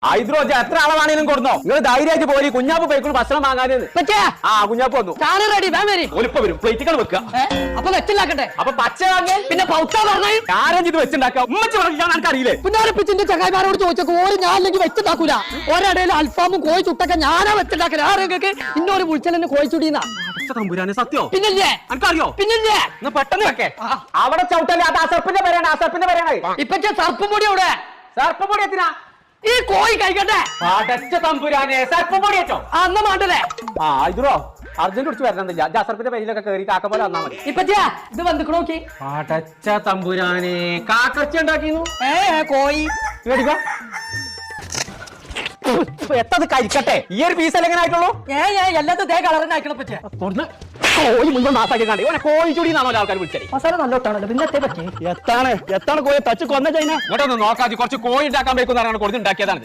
ഹൈദ്രോജ എത്ര ആളാണെങ്കിലും കൊടുന്നോ നിങ്ങൾ ധൈര്യമായിട്ട് പോയി കുഞ്ഞാപ്പ് പോയിക്കൊണ്ട് ഭക്ഷണം വാങ്ങാൻ ആ കുഞ്ഞാപ്പ് വന്നു ഒലിപ്പ വരും പ്ലേറ്റുകൾ വെക്കുക അപ്പൊ വെച്ചിണ്ടാക്കട്ടെ അപ്പൊ പച്ച വാങ്ങാൻ പിന്നെ പൗത്ത പറഞ്ഞു ആരും ഇത് വെച്ചുണ്ടാക്കാം ഉമ്മച്ച് പറഞ്ഞാൽ എനിക്ക് അറിയില്ലേ പുന്നാരപ്പിച്ചിന്റെ ചങ്ങായിമാരോട് ചോദിച്ചോ ഓര് ഞാൻ അല്ലെങ്കിൽ വെച്ചുണ്ടാക്കൂല ഒരിടയിൽ അൽഫാമും കോഴി ചുട്ടൊക്കെ ഞാനാ വെച്ചുണ്ടാക്കല ആരെയൊക്കെ ഇന്നൊരു വിളിച്ചലെന്നെ കോഴി ചുടീന്നാ തമ്പുരാനെ സത്യോ പിന്നല്ലേ എനിക്കറിയോ പിന്നല്ലേ എന്നാ പെട്ടെന്ന് വെക്കേ അവിടെ ചവിട്ടല്ലേ അത് അസർപ്പിന്റെ പേരാണ് അസർപ്പിന്റെ പേരാണ് ഇപ്പൊ സർപ്പും പൊടി അവിടെ സർപ്പം പൊടി എത്തിനാ ഈ കോഴി കഴിക്കട്ടെ അടച്ച തമ്പുരാനെ സർപ്പം പൊടി വെച്ചോ അന്ന് മാണ്ടല്ലേ ആ ഇതോ അർജന്റ് കുറിച്ച് വരണമെന്നില്ല ജാസർപ്പിന്റെ പേരിലൊക്കെ കയറി കാക്ക പോലെ വന്നാൽ മതി ഇപ്പച്ചാ ഇത് വന്നിക്കണ നോക്കി അടച്ച തമ്പുരാനെ കാക്കർച്ച ഉണ്ടാക്കിന്നു കോഴി മേടിക്കോ എത്തത് കഴിക്കട്ടെ ഈ ഒരു പീസ് എങ്ങനെ ആയിട്ടുള്ളൂ എല്ലാത്തും ദേ കളറിന് അയക്കണ പറ്റേ കോഴി മുഴുവൻ നാസാക്കി കണ്ടേ ഓനെ കോഴി ചൂടിന്നാണോ ആൾക്കാർ വിളിച്ചത് മസാല നല്ലോട്ടാണല്ലോ പിന്നെ എത്തേ പറ്റി എത്താണ് കോഴി തച്ച് കൊന്ന ചൈന ഇങ്ങോട്ടൊന്ന് നോക്കാതെ കുറച്ച് കോഴി ഉണ്ടാക്കാൻ വെക്കുന്നതാണ് കൊടുത്ത് ഉണ്ടാക്കിയതാണ്